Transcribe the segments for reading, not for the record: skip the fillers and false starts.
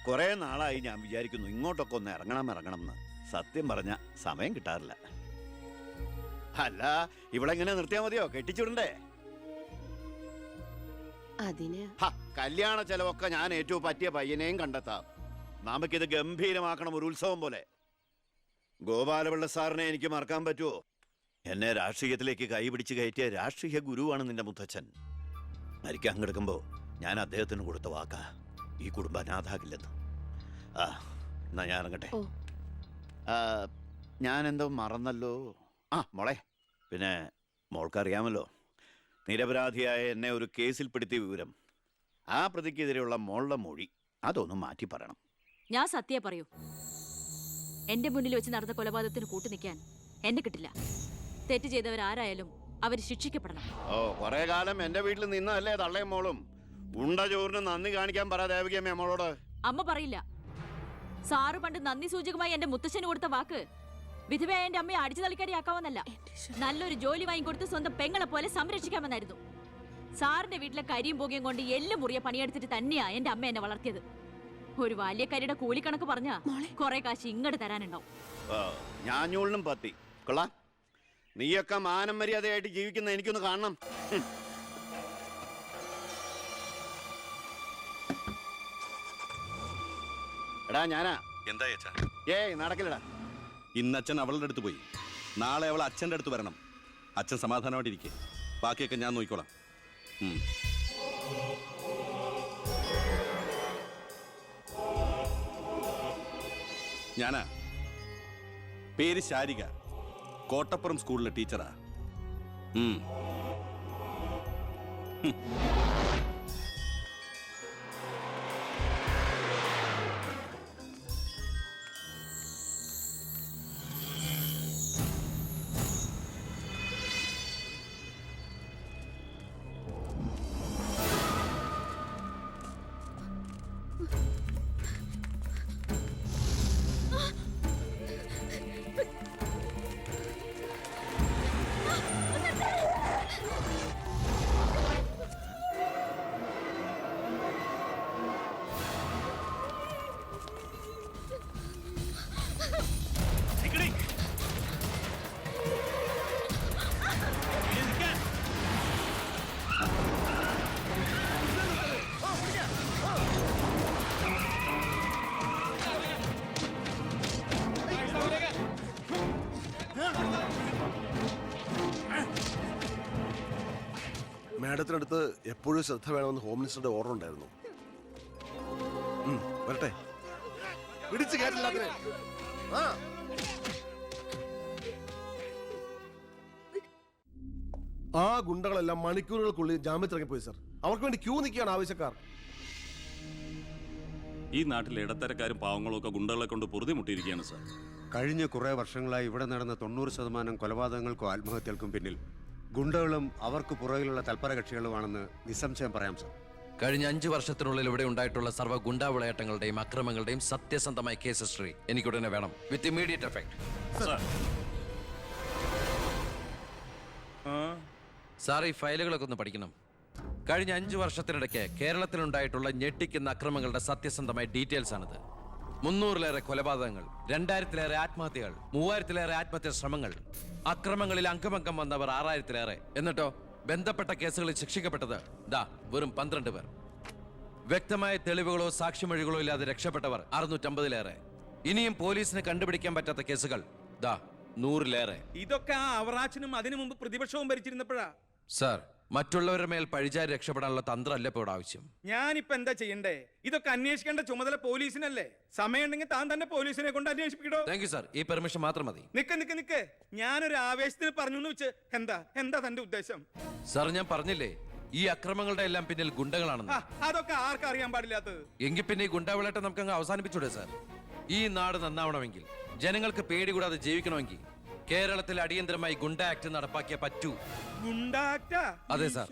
കുറെ നാളായി ഞാൻ വിചാരിക്കുന്നു ഇങ്ങോട്ടൊക്കെ ഒന്ന് ഇറങ്ങണം എന്ന്. സത്യം പറഞ്ഞ സമയം കിട്ടാറില്ല. അല്ല, ഇവളെങ്ങനെ നിർത്തിയാ മതിയോ? കെട്ടിച്ചുവിടണ്ടേ? കല്യാണ ചെലവൊക്കെ ഞാൻ ഏറ്റവും പറ്റിയ പയ്യനെയും കണ്ടെത്താം. നമുക്കിത് ഗംഭീരമാക്കണം, ഒരു ഉത്സവം പോലെ. ഗോപാലപിള്ള സാറിനെ എനിക്ക് മറക്കാൻ പറ്റുമോ? എന്നെ രാഷ്ട്രീയത്തിലേക്ക് കൈപിടിച്ച് കയറ്റിയ രാഷ്ട്രീയ ഗുരുവാണ് നിന്റെ മുത്തച്ഛൻ. മരിക്കാൻ കിടക്കുമ്പോ ഞാൻ അദ്ദേഹത്തിന് കൊടുത്ത വാക്കാ, ഈ കുടുംബം അനാഥാകില്ലെന്ന്. എന്നാ ഞാൻ ഇറങ്ങട്ടെ. ഞാനെന്തോ മറന്നല്ലോ. മോളെ, പിന്നെ മോൾക്കറിയാമല്ലോ, നിരപരാധിയായ എന്നെ ഒരു കേസിൽപ്പെടുത്തിയ വിവരം. ആ പ്രതിക്കെതിരെയുള്ള മോളുടെ മൊഴി അതൊന്നും മാറ്റി പറയണം. ഞാൻ സത്യം പറയൂ. എന്റെ മുന്നിൽ വെച്ച് നടന്ന കൊലപാതകത്തിന് കൂട്ടുനിൽക്കാൻ എന്നെ കിട്ടില്ല. തെറ്റ് ചെയ്തവരാരായാലും അവർ ശിക്ഷിക്കപ്പെടണം. കുറെ കാലം എന്റെ വീട്ടിൽ നിന്നല്ലേ തള്ളയും മോളും. ഉണ്ട ചോറിന് നന്ദി കാണിക്കാൻ പറ ദേവകിയമ്മ മോളോട്. അമ്മ പറയില്ല. സാറ് പണ്ട് നന്ദി സൂചകമായി എന്റെ മുത്തശ്ശന് കൊടുത്ത വാക്ക് വിധവയായ എന്റെ അമ്മയെ അടിച്ചു തളിക്കാരിയാക്കാമെന്നല്ല, നല്ലൊരു ജോലി വാങ്ങിക്കൊടുത്ത് സ്വന്തം പെങ്ങളെ പോലെ സംരക്ഷിക്കാമെന്നായിരുന്നു. സാറിന്റെ വീട്ടിലെ കരിയും പുകയും കൊണ്ട് എല്ലാം മുറിയെ പണിയെടുത്തിട്ട് തന്നെയാ എന്റെ അമ്മ എന്നെ വളർത്തിയത്. ഒരു വാല്യക്കാരിയുടെ കൂലിക്കണക്ക് പറഞ്ഞാ കുറെ കാശ് ഇങ്ങോട്ട് തരാനുണ്ടാവും. ഞാഞ്ഞൂളിനും പത്തി കൊള്ളാം. നീയൊക്കെ മാനം മര്യാദയായിട്ട് ജീവിക്കുന്ന എനിക്കൊന്ന് കാണണം. എടാ ഞാനാ. എന്താ നടക്കില്ലടാ. ഇന്ന് അച്ഛൻ അവളുടെ അടുത്ത് പോയി, നാളെ അവൾ അച്ഛൻ്റെ അടുത്ത് വരണം. അച്ഛൻ സമാധാനമായിട്ടിരിക്കെ, ബാക്കിയൊക്കെ ഞാൻ നോക്കിക്കോളാം. ഞാനാ. പേര് ശാരിക, കോട്ടപ്പുറം സ്കൂളിലെ ടീച്ചറാ. മാഡത്തിനടുത്ത് എപ്പോഴും ശ്രദ്ധ വേണമെന്ന് ഹോം മിനിസ്റ്ററുടെ ഓർഡർ ഉണ്ടായിരുന്നു. വരട്ടെ, പിടിച്ചു കയറ്റില്ല. ആ ഗുണ്ടകളെല്ലാം മണിക്കൂറുകൾക്കുള്ളിൽ ജാമ്യത്തിറങ്ങിപ്പോയി സർ. അവർക്ക് വേണ്ടി ക്യൂ നിൽക്കുകയാണ് ആവശ്യക്കാർ. ഈ നാട്ടിലെ ഇടത്തരക്കാരും പാവങ്ങളും ഒക്കെ ഗുണ്ടകളെ കൊണ്ട് പൊറുതിമുട്ടിയിരിക്കുകയാണ് സാർ. കഴിഞ്ഞ കുറേ വർഷങ്ങളായി ഇവിടെ നടന്ന 90% കൊലപാതകങ്ങൾക്കും ആത്മഹത്യകൾക്കും പിന്നിൽ ഗുണ്ടകളും അവർക്ക് പുറകിലുള്ള തൽപര കക്ഷികളുമാണെന്ന് നിസ്സംശയം പറയാം സർ. കഴിഞ്ഞ 5 വർഷത്തിനുള്ളിൽ ഇവിടെ ഉണ്ടായിട്ടുള്ള സർവ്വ ഗുണ്ടാ വിളയാട്ടങ്ങളുടെയും അക്രമങ്ങളുടെയും സത്യസന്ധമായ കേസ് ഹിസ്റ്ററി എനിക്കുടനെ വേണം, വിത്ത് ഇമ്മീഡിയറ്റ് എഫക്ട്. സാർ, ഈ ഫയലുകളൊക്കെ ഒന്ന് പഠിക്കണം. കഴിഞ്ഞ 5 വർഷത്തിനിടയ്ക്ക് കേരളത്തിലുണ്ടായിട്ടുള്ള ഞെട്ടിക്കുന്ന അക്രമങ്ങളുടെ സത്യസന്ധമായ ഡീറ്റെയിൽസ് ആണിത്. 300-ലേറെ കൊലപാതകങ്ങൾ, 2000-ലേറെ ആത്മഹത്യകൾ, 3000-ലേറെ ആത്മഹത്യാ ശ്രമങ്ങൾ, അക്രമങ്ങളിൽ അംഗമംഗം വന്നവർ 6000-ലേറെ. എന്നിട്ടോ ബന്ധപ്പെട്ട കേസുകളിൽ ശിക്ഷിക്കപ്പെട്ടത് വെറും 12 പേർ. വ്യക്തമായ തെളിവുകളോ സാക്ഷിമൊഴികളോ ഇല്ലാതെ രക്ഷപ്പെട്ടവർ 650-ലേറെ. ഇനിയും പോലീസിന് കണ്ടുപിടിക്കാൻ പറ്റാത്ത കേസുകൾ 100-ലേറെ. ഇതൊക്കെ ആ അവറാച്ചനും അതിനു മുമ്പ് പ്രതിപക്ഷവും ഭരിച്ചിരുന്നപ്പോഴാ. സാർ, മറ്റുള്ളവരുടെ മേൽ പഴിചാരി രക്ഷപ്പെടാനുള്ള തന്ത്രമല്ല ഇപ്പോൾ ആവശ്യം. ഞാനിപ്പോ എന്താ ചെയ്യണ്ടേ? ഇതൊക്കെ അന്വേഷിക്കേണ്ട ചുമതല പോലീസിനല്ലേ? സമയമുണ്ടെങ്കിൽ താൻ തന്നെ പോലീസിനെ കൊണ്ട് അന്വേഷിപ്പിക്കണോ? താങ്ക് യു സാർ, ഈ പെർമിഷൻ മാത്രം മതി. നിക്ക് ഞാനൊരു ആവേശത്തിന് പറഞ്ഞു വെച്ച്. എന്താ തന്റെ ഉദ്ദേശം? സാർ, ഞാൻ പറഞ്ഞില്ലേ ഈ അക്രമങ്ങളുടെ എല്ലാം പിന്നിൽ ഗുണ്ടകളാണെന്ന്. അതൊക്കെ ആർക്കറിയാൻ പാടില്ലാത്തത്? എങ്കിൽ പിന്നെ ഈ ഗുണ്ടാവിളാട്ടം നമുക്ക് അങ്ങ് അവസാനിപ്പിച്ചൂടെ സാർ? ഈ നാട് നന്നാവണമെങ്കിൽ, ജനങ്ങൾക്ക് പേടി കൂടാതെ ജീവിക്കണമെങ്കിൽ കേരളത്തിൽ അടിയന്തരമായി ഗുണ്ട ആക്ട് നടപ്പാക്കിയേ പറ്റൂ. അതെ സാർ,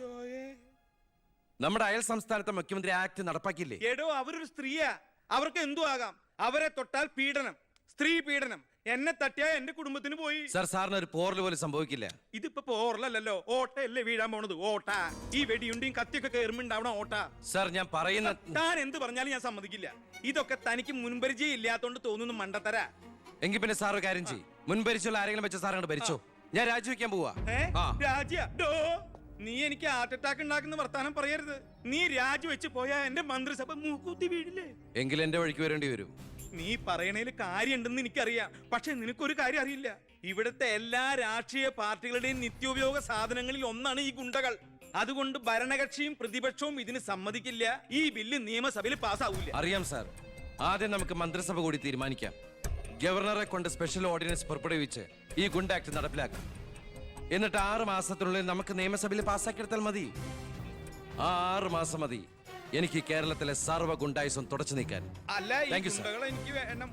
നമ്മുടെ അയൽ സംസ്ഥാനത്തെ മുഖ്യമന്ത്രി ആക്ട് നടപ്പാക്കിയില്ലേ? എടോ, അവരൊരു സ്ത്രീയാ, അവർക്ക് എന്തു ആകാം. അവരെ തൊട്ടാൽ പീഡനം. സ്ത്രീ പീഡനം, എന്നെ തട്ടിയാ എന്റെ കുടുംബത്തിന് പോയി. സർ, സാറിന് ഒരു പോറൽ പോലും സംഭവിക്കില്ല. ഇതിപ്പോ പോറലല്ലോ, ഓട്ടയല്ലേ വീഴാൻ പോണത്, ഓട്ട. ഈ വെടിയുണ്ടിയും കത്തിയൊക്കെ കയറുമ്പോണ്ടാവണ ഓട്ട. സർ, ഞാൻ പറയുന്ന താൻ എന്ത് പറഞ്ഞാലും ഞാൻ സമ്മതിക്കില്ല. ഇതൊക്കെ തനിക്ക് മുൻപരിചയം ഇല്ലാത്തോണ്ട് തോന്നുന്നു മണ്ടത്തര. എങ്കിൽ പിന്നെ സാർ ഒരു കാര്യം ചെയ്യും, മുൻപരിച്ചുള്ള ആരെങ്കിലും വെച്ച സാർ അങ്ങോട്ട് ഭരിച്ചോ. ഞാൻ രാജിവെക്കാൻ പോവാ. രാജ്യ ഡോ, നീ എനിക്ക് ഹാർട്ട് അറ്റാക്ക് ഉണ്ടാക്കുന്ന വർത്താനം പറയരുത്. നീ രാജിവെച്ച് പോയാ എന്റെ മന്ത്രിസഭ മൂക്കൂത്തി വീഴില്ലേ? എങ്കിൽ എന്റെ വഴിക്ക് വരേണ്ടി വരും. നീ പറയണേല് കാര്യമുണ്ടെന്ന് എനിക്കറിയാം, പക്ഷെ നിനക്കൊരു കാര്യം അറിയില്ല. ഇവിടുത്തെ എല്ലാ രാഷ്ട്രീയ പാർട്ടികളുടെയും നിത്യോപയോഗ സാധനങ്ങളിൽ ഒന്നാണ് ഈ ഗുണ്ടകൾ. അതുകൊണ്ട് ഭരണകക്ഷിയും പ്രതിപക്ഷവും ഇതിന് സമ്മതിക്കില്ല. ഈ ബില്ല് നിയമസഭയിൽ പാസ്സാവൂല. അറിയാം സാർ. ആദ്യം നമുക്ക് മന്ത്രിസഭ കൂടി തീരുമാനിക്കാം. ഗവർണറെ കൊണ്ട് സ്പെഷ്യൽ ഓർഡിനൻസ് പുറപ്പെടുവിച്ച് ഈ ഗുണ്ട ആക്ട് നടപ്പിലാക്കാം. എന്നിട്ട് 6 മാസത്തിനുള്ളിൽ നമുക്ക് നിയമസഭയിൽ പാസ്സാക്കിയെടുത്താൽ മതി. ആ 6 മാസം മതി എനിക്ക് കേരളത്തിലെ സർവ്വ ഗുണ്ടായുസം തുടച്ചു നീക്കാൻ. അല്ല, ഈ Thank you, sir. ഗുണ്ടകളെ എനിക്ക് വേണം.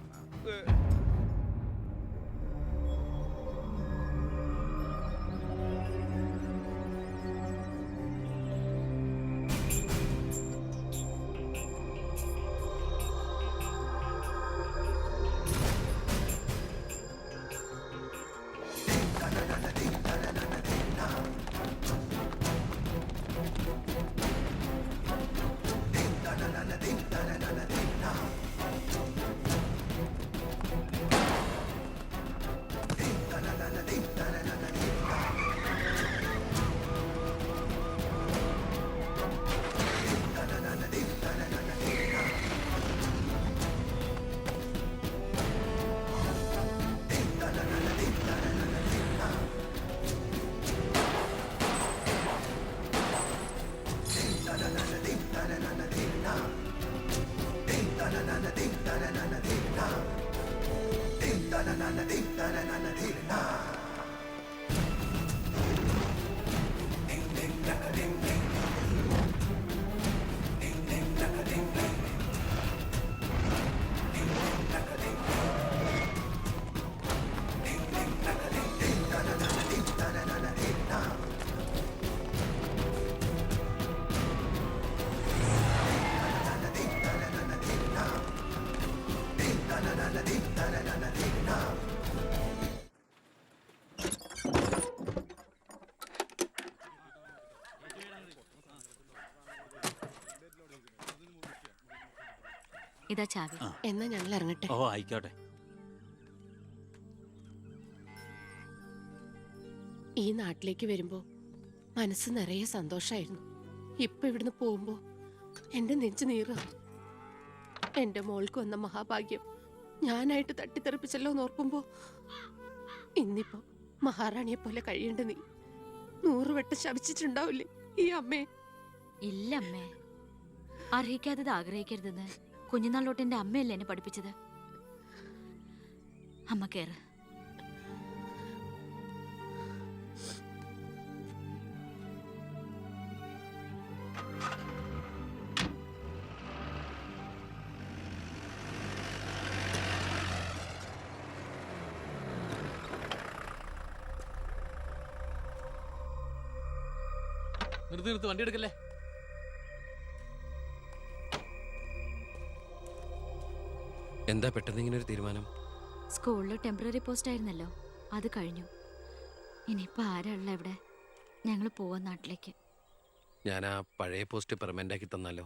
ഇതാ ചാവി. എന്നാ ഞങ്ങൾ ഇറങ്ങട്ടെ. ഓ ആയിക്കോട്ടെ. ഈ നാട്ടിലേക്ക് വരുമ്പോ മനസ്സ് നിറയെ സന്തോഷായിരുന്നു. ഇപ്പൊ ഇവിടുന്ന് പോകുമ്പോ എന്റെ നെഞ്ചു നീറുക. എന്റെ മോൾക്ക് വന്ന മഹാഭാഗ്യം ഞാനായിട്ട് തട്ടിത്തെറിപ്പിച്ചല്ലോ എന്നോർക്കുമ്പോ ഇന്നിപ്പോ മഹാറാണിയെ പോലെ കഴിയേണ്ട നീ 100 വട്ടം ശപിച്ചിട്ടുണ്ടാവില്ലേ ഈ അമ്മയെ? ഇല്ല അമ്മേ, അർഹിക്കാത്തത് ആഗ്രഹിക്കരുതെന്ന് കുഞ്ഞുനാളോട്ട് എന്റെ അമ്മയല്ലേ എന്നെ പഠിപ്പിച്ചത്. അമ്മ കേറ്. നിർത്തി വണ്ടി എടുക്കല്ലേ. എന്താ പെട്ടെന്ന് ഇങ്ങനെ ഒരു തീരുമാനം? സ്കൂളിൽ ടെമ്പററി പോസ്റ്റ് ആയിരുന്നല്ലോ, അത് കഴിഞ്ഞു. ഇനിയിപ്പോ ആരാ ഉള്ള ഇവിടെ? ഞങ്ങൾ പോവാൻ നാട്ടിലേക്ക്. ഞാൻ ആ പഴയ പോസ്റ്റ് പെർമനന്റ് ആക്കി തന്നാലോ?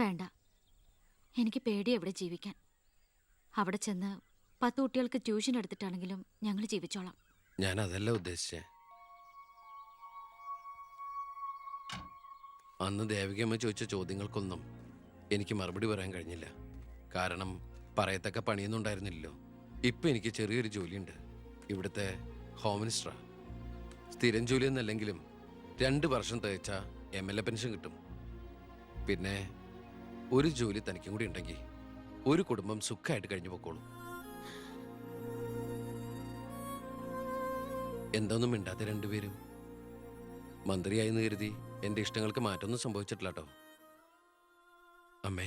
വേണ്ട, എനിക്ക് പേടി എവിടെ ജീവിക്കാൻ. അവിടെ ചെന്ന് 10 കുട്ടികൾക്ക് ട്യൂഷൻ എടുത്തിട്ടാണെങ്കിലും ഞങ്ങൾ ജീവിച്ചോളാം. ഞാൻ അതല്ല ഉദ്ദേശിച്ചേ. അന്ന് ദേവികമ്മ ചോദിച്ച ചോദ്യങ്ങൾക്കൊന്നും എനിക്ക് മറുപടി പറയാൻ കഴിഞ്ഞില്ല. കാരണം പറയത്തക്ക പണിയൊന്നും ഉണ്ടായിരുന്നില്ലല്ലോ. ഇപ്പം എനിക്ക് ചെറിയൊരു ജോലിയുണ്ട്, ഇവിടുത്തെ ഹോം മിനിസ്റ്ററാ. സ്ഥിരം ജോലിയൊന്നല്ലെങ്കിലും 2 വർഷം തികച്ച MLA പെൻഷൻ കിട്ടും. പിന്നെ ഒരു ജോലി തനിക്കും കൂടി ഉണ്ടെങ്കിൽ ഒരു കുടുംബം സുഖമായിട്ട് കഴിഞ്ഞു പോക്കോളും. എന്തൊന്നും മിണ്ടാത്ത രണ്ടുപേരും? മന്ത്രിയായെന്ന് കരുതി എൻ്റെ ഇഷ്ടങ്ങൾക്ക് മാറ്റമൊന്നും സംഭവിച്ചിട്ടില്ല കേട്ടോ. അമ്മേ,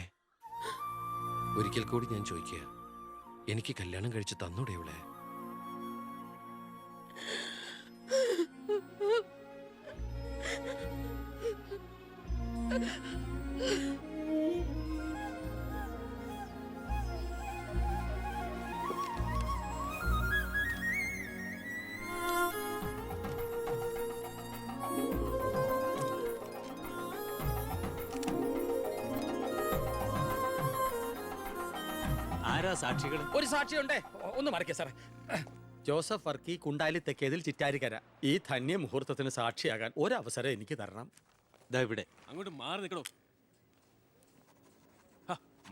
ഒരിക്കൽ കൂടി ഞാൻ ചോദിക്കുക, എനിക്ക് കല്യാണം കഴിച്ച് തന്നൂടെ ഇവളെ? ആരാ സാക്ഷികൾ? ഒരു സാക്ഷിയുണ്ടേ, ഒന്ന് മറക്കേ സാറേ. ജോസഫ് വർക്കി, കുണ്ടാലി തെക്കേതിൽ, ചിറ്റാരിക്കര. ഈ ധന്യ മുഹൂർത്തത്തിന് സാക്ഷിയാകാൻ ഒരവസരം എനിക്ക് തരണം. ദാ ഇവിടെ. അങ്ങോട്ട് മാറി നിൽക്കണോ?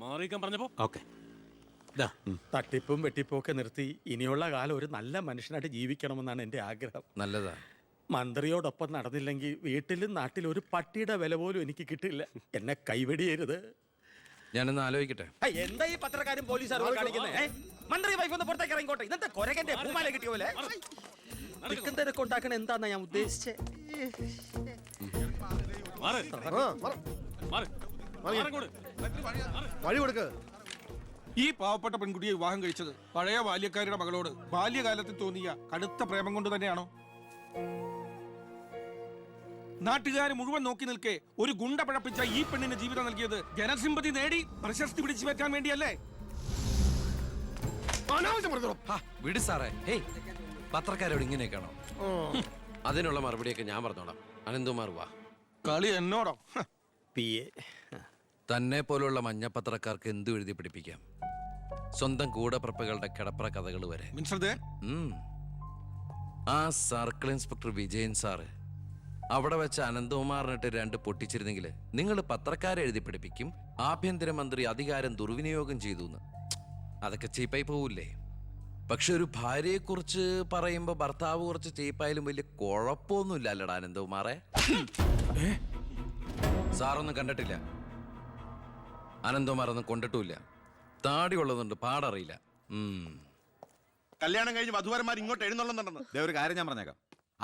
മാറിയിക്കാൻ പറഞ്ഞപ്പോ ഓക്കെ. തട്ടിപ്പും വെട്ടിപ്പും ഒക്കെ നിർത്തി ഇനിയുള്ള കാലം ഒരു നല്ല മനുഷ്യനായിട്ട് ജീവിക്കണമെന്നാണ് എൻ്റെ ആഗ്രഹം. നല്ലതാ. മന്ത്രിയോടൊപ്പം നടന്നില്ലെങ്കിൽ വീട്ടിലും നാട്ടിലും ഒരു പട്ടിയുടെ വില പോലും എനിക്ക് കിട്ടില്ല. എന്നെ കൈവെടിയരുത്. ഞാനൊന്ന് ആലോചിക്കട്ടെ. എന്താ ഈ പത്രക്കാരും പോലീസുകാരും കാണിക്കുന്നത്? മന്ത്രി വൈഫ് ഒന്ന് പുറത്തേക്ക് ഇറങ്ങിക്കോട്ടെ. ഇന്നത്തെ കൊരകന്റെ പൂമാല കിട്ടിയ പോലെ തിക്കും തിരക്ക് ഉണ്ടാക്കണ എന്താന്നാ ഞാൻ ഉദ്ദേശിച്ചേ. വഴി കൊടുക്ക്. ഈ പാവപ്പെട്ട പെൺകുട്ടിയെ വിവാഹം കഴിച്ചത് പഴയ ബാല്യക്കാരുടെ മകളോട് ബാല്യകാലത്തിൽ തോന്നിയ കടുത്ത പ്രേമം കൊണ്ട് തന്നെയാണോ? നാട്ടുകാർ മുഴുവൻ നോക്കി നിൽക്കെ ഒരു ഗുണ്ട പഴപ്പിച്ച ഈ പെണ്ണിന് ജീവിതം നൽകിയത് ജനസിമ്പതി നേടി പ്രശസ്തി പിടിച്ചു വെക്കാൻ വേണ്ടിയല്ലേ? വിട് സാറേ. ഹേയ്, പത്രക്കാരോട് ഇങ്ങനെയൊക്കെയാണോ? അതിനുള്ള മറുപടിയൊക്കെ ഞാൻ പറഞ്ഞോളാം. അനന്തുമാർ വാ. കളി എന്നോടോ? തന്നെ പോലുള്ള മഞ്ഞപ്പത്രക്കാർക്ക് എന്തു എഴുതി പിടിപ്പിക്കാം. സ്വന്തം കൂടപ്പിറപ്പുകളുടെ കിടപ്പറ കഥകൾ വരെ. ആ സർക്കിൾ ഇൻസ്പെക്ടർ വിജയൻ സാറ് അവിടെ വെച്ച് അനന്തകുമാറിനിട്ട് 2 പൊട്ടിച്ചിരുന്നെങ്കിൽ നിങ്ങൾ പത്രക്കാരെ എഴുതി പിടിപ്പിക്കും ആഭ്യന്തരമന്ത്രി അധികാരം ദുർവിനിയോഗം ചെയ്തു എന്ന്. അതൊക്കെ ചീപ്പായി പോവില്ലേ? പക്ഷെ ഒരു ഭാര്യയെക്കുറിച്ച് പറയുമ്പോൾ ഭർത്താവ് കുറച്ച് ചീപ്പായാലും വലിയ കുഴപ്പമൊന്നുമില്ല അല്ലടാ അനന്തകുമാറെ. സാറൊന്നും കണ്ടിട്ടില്ല, അനന്തകുമാറൊന്നും കൊണ്ടിട്ടുമില്ല. താടി ഉള്ളതുകൊണ്ട് പാടറിയില്ല. കല്യാണം കഴിഞ്ഞ് വധുവരന്മാർ ഇങ്ങോട്ട് എഴുന്നള്ളുന്നുണ്ടെന്ന്. ഒരു കാര്യം ഞാൻ പറഞ്ഞേക്കാം,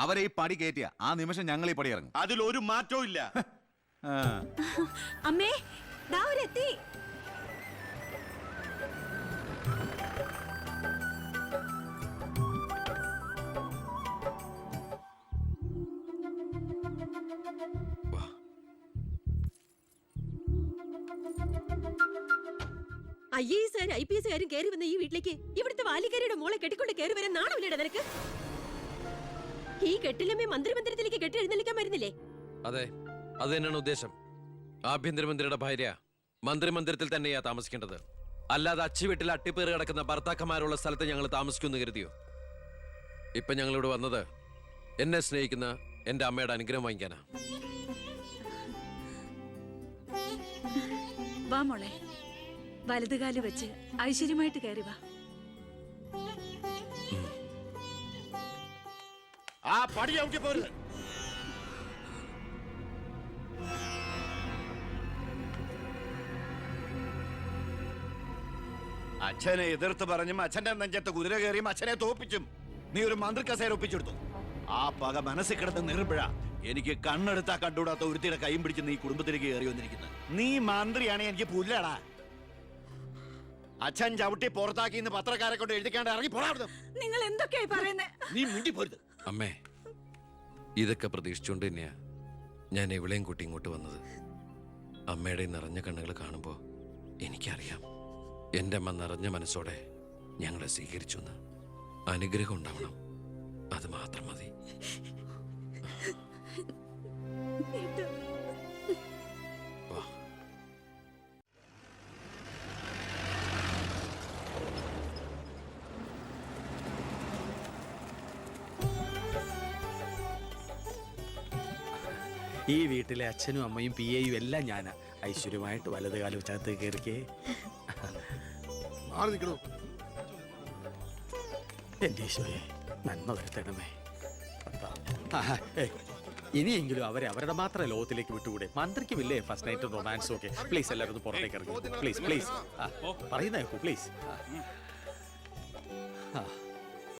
അവരെ ഈ പടി കയറ്റിയ ആ നിമിഷം ഞങ്ങൾ ഈ പടി ഇറങ്ങും. അതിലൊരു മാറ്റവും ഇല്ല. അമ്മേ, ദാ അവരെത്തി. IAS IPS കാരും കയറി വന്ന ഈ വീട്ടിലേക്ക് ഇവിടുത്തെ വാലിക്കാരിയുടെ മോളെ കെട്ടിക്കൊണ്ട് കയറി വരാൻ നാണമില്ലടാ നിനക്ക്? ഈ കെട്ടിലമ്മേ മന്ത്രിമന്ദിരത്തിലേക്ക് കെട്ടി എഴുന്നള്ളിക്കാൻ വരുന്നില്ലേ? അതെ, അത് തന്നെയാണ് ഉദ്ദേശം. ആഭ്യന്തരമന്ത്രിയുടെ ഭാര്യ മന്ത്രിമന്ദിരത്തിൽ തന്നെയാ താമസിക്കേണ്ടത്. അല്ലാതെ അച്ചുവീട്ടിൽ അട്ടിപ്പേറ് കിടക്കുന്ന ഭർത്താക്കന്മാരുള്ള സ്ഥലത്ത് ഞങ്ങൾ താമസിക്കുമെന്ന് കരുതിയോ? ഇപ്പൊ ഞങ്ങളിവിടെ വന്നത് എന്നെ സ്നേഹിക്കുന്ന എന്റെ അമ്മയുടെ അനുഗ്രഹം വാങ്ങിക്കാനാ. വാ മോളെ, വലതുകാല് വെച്ച് ഐശ്വര്യമായിട്ട് കയറി വാ. ആ പടി ചവിട്ടി പോരുത്. അച്ഛനെ എതിർത്ത് പറഞ്ഞും അച്ഛന്റെ നെഞ്ചത്ത് കുതിര കയറിയും അച്ഛനെ തോപ്പിച്ചും നീ ഒരു മന്ത്രി കസേര ഒപ്പിച്ചെടുത്തു. ആ പക മനസ്സിൽ കിടന്ന് നീറുമ്പോഴാ എനിക്ക് കണ്ണെടുത്താ കണ്ടുകൂടാത്ത ഒരുത്തിയുടെ കൈയും പിടിച്ച് നീ കുടുംബത്തിലേക്ക് കയറി വന്നിരിക്കുന്നത്. നീ മന്ത്രിയാണ്, എനിക്ക് പുല്ലടാ. അച്ഛൻ ചവിട്ടി പുറത്താക്കിന്ന് പത്രക്കാരെ കൊണ്ട് എഴുതിക്കാണ്ട് ഇറങ്ങി പോരാടുന്നു. നിങ്ങൾ എന്തൊക്കെയായി പറയുന്നേ? നീ മിണ്ടി പോരുത്. അമ്മേ, ഇതൊക്കെ പ്രതീക്ഷിച്ചുകൊണ്ട് തന്നെയാ ഞാൻ എവിടെയും കൂട്ടി ഇങ്ങോട്ട് വന്നത്. അമ്മയുടെ നിറഞ്ഞ കണ്ണുകൾ കാണുമ്പോൾ എനിക്കറിയാം എൻ്റെ അമ്മ നിറഞ്ഞ മനസ്സോടെ ഞങ്ങളെ സ്വീകരിച്ചു എന്ന്. അനുഗ്രഹം ഉണ്ടാവണം, അത് മാത്രം മതി. വാ. ഈ വീട്ടിലെ അച്ഛനും അമ്മയും PAയും എല്ലാം ഞാനാ. ഐശ്വര്യമായിട്ട് വലതുകാലം വെച്ചകത്ത് കയറിക്കേ. മാറി നിൽക്കണോ? എന്റെ ഈശോയെ, നന്മ വരുത്തണമേ. ഇനിയെങ്കിലും അവരെ അവരുടെ മാത്രം ലോകത്തിലേക്ക് വിട്ടുകൂടെ? മന്ത്രിക്കുമില്ലേ ഫസ്റ്റ് നൈറ്റും റൊമാൻസും ഒക്കെ? പ്ലീസ് എല്ലാവരും ഒന്ന് പുറത്തേക്ക് ഇറങ്ങി. പ്ലീസ് പ്ലീസ് പറയുന്ന കേൾക്കൂ പ്ലീസ്.